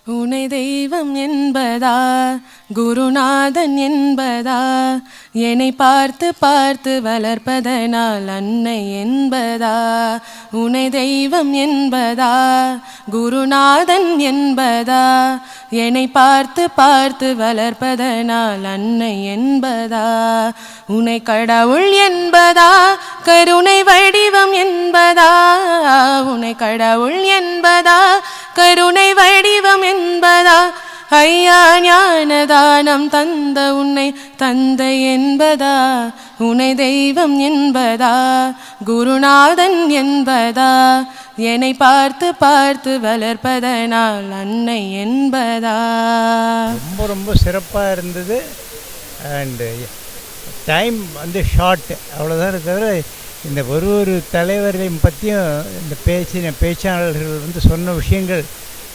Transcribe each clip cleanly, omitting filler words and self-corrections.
உனை தெய்வம் என்பதா குருநாதன் என்பதா என்னை பார்த்து பார்த்து வளர்ப்பதனால் அன்னை என்பதா உனை தெய்வம் என்பதா குருநாதன் என்பதா என்னை பார்த்து பார்த்து வளர்ப்பதனால் அன்னை என்பதா உனை கடவுள் என்பதா கருணை வடிவம் என்பதா உனை கடவுள் என்பதா கருணை வடிவம் என்பதா ஐயா ஞானதானம் தந்த உன்னை தந்தை என்பதா உனை தெய்வம் என்பதா குருநாதன் என்பதா என்னை பார்த்து பார்த்து வளர்ப்பதனால் அன்னை என்பதா. ரொம்ப ரொம்ப சிறப்பாக இருந்தது. அண்டு டைம் வந்து ஷார்ட், அவ்வளோதான். தவிர இந்த ஒரு தலைவர்களையும் பற்றியும் இந்த பேச்சாளர்கள் வந்து சொன்ன விஷயங்கள்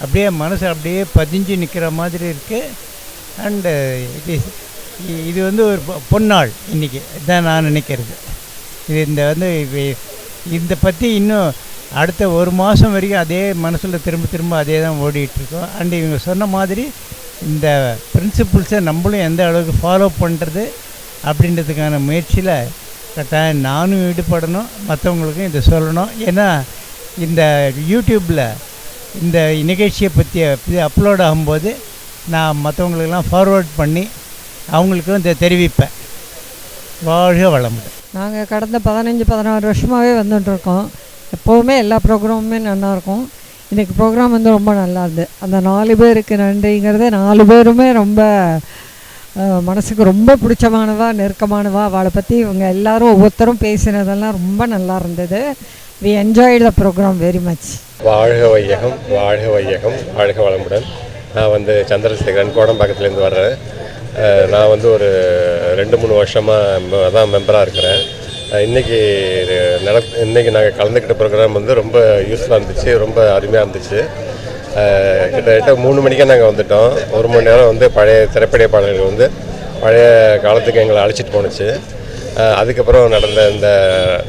அப்படியே மனசு அப்படியே பதிஞ்சு நிற்கிற மாதிரி இருக்குது. அண்டு இது வந்து ஒரு பொன்னாள் இன்றைக்கி தான் நான் நினைக்கிறது. இது இந்த பற்றி இன்னும் அடுத்த ஒரு மாதம் வரைக்கும் அதே மனசில் திரும்ப அதே தான் ஓடிட்டுருக்கோம். அண்டு இவங்க சொன்ன மாதிரி இந்த பிரின்சிபிள்ஸை நம்மளும் எந்த அளவுக்கு ஃபாலோ பண்ணுறது அப்படின்றதுக்கான முயற்சியில் கட்டாயம் நானும் ஈடுபடணும், மற்றவங்களுக்கும் இதை சொல்லணும். ஏன்னா இந்த யூடியூப்பில் இந்த நிகழ்ச்சியை பற்றி அப்லோட் ஆகும்போது நான் மற்றவங்களுக்கெல்லாம் ஃபார்வேர்ட் பண்ணி அவங்களுக்கும் இதை தெரிவிப்பேன். வாழ்க வளமுடன். நாங்கள் கடந்த 15-16 வருஷமாகவே வந்துட்டுருக்கோம். எப்போவுமே எல்லா ப்ரோக்ராமுமே நல்லாயிருக்கும். இன்றைக்கி ப்ரோக்ராம் வந்து ரொம்ப நல்லா இருந்தது. அந்த 4 பேருக்கு நன்றிங்கிறதே 4 பேருமே ரொம்ப மனசுக்கு ரொம்ப பிடிச்சமானவா, நெருக்கமானவா. அவளை பற்றி இவங்க எல்லோரும் ஒவ்வொருத்தரும் பேசினதெல்லாம் ரொம்ப நல்லா இருந்தது. We enjoyed the program very much. வாழ்க வையகம், வாழ்க வையகம், வாழ்க வளமுடன். நான் வந்து சந்திரசேகரன் கோடம்பாக்கத்துலேருந்து வர்றேன். நான் வந்து ஒரு 2-3 வருஷமாக தான் மெம்பராக இருக்கிறேன். இன்றைக்கி நாங்கள் கலந்துக்கிட்ட ப்ரோக்ராம் வந்து ரொம்ப யூஸ்ஃபுல்லாக இருந்துச்சு, ரொம்ப அருமையாக இருந்துச்சு. கிட்டத்தட்ட 3 மணிக்கே நாங்கள் வந்துவிட்டோம். 1 மணி நேரம் வந்து பழைய திரைப்பட பாடல்கள் வந்து பழைய காலத்துக்கு எங்களை அழைச்சிட்டு போணுச்சு. அதுக்கப்புறம் நடந்த இந்த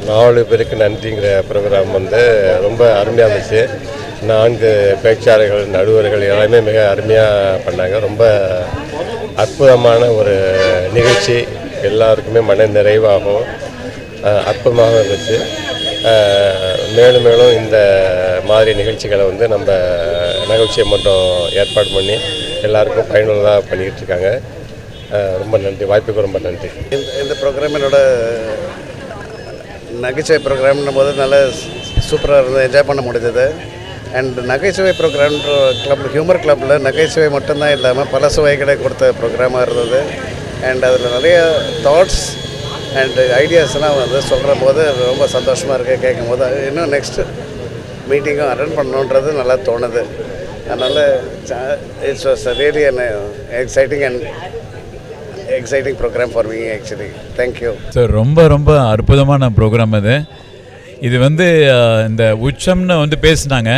4 பேருக்கு நன்றிங்கிற ப்ரோக்ராம் வந்து ரொம்ப அருமையாக இருந்துச்சு. 4 பேச்சாளர்கள், நடுவர்கள் எல்லாமே மிக அருமையாக பண்ணாங்க. ரொம்ப அற்புதமான ஒரு நிகழ்ச்சி, எல்லாருக்குமே மன நிறைவாகும், அற்புதமாக இருந்துச்சு. மேலும் மேலும் இந்த மாதிரி நிகழ்ச்சிகளை வந்து நம்ம நகைச்சுவை மட்டும் ஏற்பாடு பண்ணி எல்லாருக்கும் பயனுள்ளதாக பண்ணிக்கிட்டு இருக்காங்க. ரொம்ப நன்றி, வாய்ப்புக்கு ரொம்ப நன்றி. இந்த ப்ரோக்ராம் என்னோட நகைச்சுவை ப்ரோக்ராம்னும் போது நல்லா சூப்பராக இருந்தது, என்ஜாய் பண்ண முடிஞ்சது. அண்ட் நகைச்சுவை ப்ரோக்ராம்ன்ற ஹியூமர் கிளப்பில் நகைச்சுவை மட்டும்தான் இல்லாமல் பல சுவைகளை கொடுத்த ப்ரோக்ராமாக இருந்தது. அண்ட் அதில் நிறைய தாட்ஸ் அண்ட் ஐடியாஸ்லாம் வந்து சொல்கிற போது ரொம்ப சந்தோஷமாக இருக்குது. கேட்கும் போது இன்னும் நெக்ஸ்ட்டு மீட்டிங்கும் அட்டெண்ட் பண்ணணுன்றது நல்லா தோணுது. அதனால் it's was really an exciting program for me actually. Thank you sir. ரொம்ப அற்புதமான ப்ரோக்ராம் இது வந்து இந்த உச்சம்னு வந்து பேசினாங்க.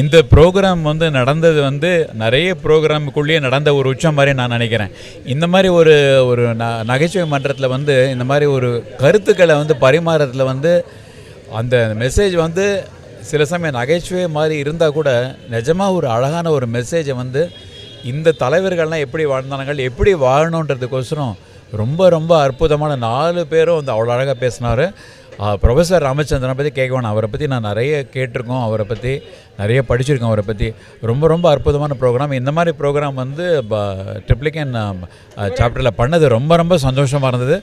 இந்த ப்ரோக்ராம் வந்து நடந்தது வந்து நிறைய ப்ரோக்ராமுக்குள்ளேயே நடந்த ஒரு உச்சம் மாதிரி நான் நினைக்கிறேன். இந்த மாதிரி ஒரு நகைச்சுவை மன்றத்தில் வந்து இந்த மாதிரி ஒரு கருத்துக்களை வந்து பரிமாறத்தில் வந்து அந்த மெசேஜ் வந்து சில சமயம் நகைச்சுவை மாதிரி இருந்தால் கூட நிஜமாக ஒரு அழகான ஒரு மெசேஜை வந்து இந்த தலைவர்கள்லாம் எப்படி வாழ்ந்தாங்க, எப்படி வாழணுன்றதுக்கோசரம் ரொம்ப அற்புதமான 4 பேரும் வந்து அவ்வளோ அழகாக பேசினார். ப்ரொஃபஸர் ராமச்சந்திரனை பற்றி கேட்க வேணும். அவரை பற்றி நான் நிறைய கேட்டிருக்கோம், அவரை பற்றி நிறைய படிச்சிருக்கோம். அவரை பற்றி ரொம்ப அற்புதமான ப்ரோக்ராம். இந்த மாதிரி ப்ரோக்ராம் வந்து ட்ரிப்ளிகன் சாப்டரில் பண்ணது ரொம்ப சந்தோஷமாக இருந்தது,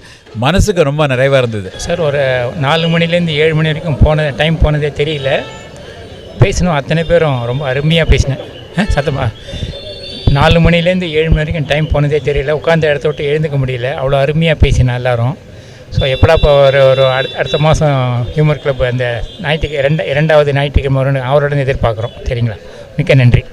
மனசுக்கு ரொம்ப நிறைவாக இருந்தது. சார், ஒரு 4 மணிலேருந்து 7 மணி வரைக்கும் டைம் போனதே தெரியல. பேசணும் அத்தனை பேரும் ரொம்ப அருமையாக பேசினேன். சத்தமாக 4 மணிலேருந்து 7 மணி வரைக்கும் டைம் போனதே தெரியல. உட்காந்த இடத்த விட்டு எழுந்துக்க முடியல, அவ்வளோ அருமையாக பேசினேன் எல்லோரும். ஸோ எப்படா இப்போ ஒரு அடுத்த மாதம் ஹியூமர் கிளப் அந்த 2வது ஞாயிற்றுக்கிழமை அவருடன் எதிர்பார்க்குறோம். சரிங்களா? மிக்க நன்றி.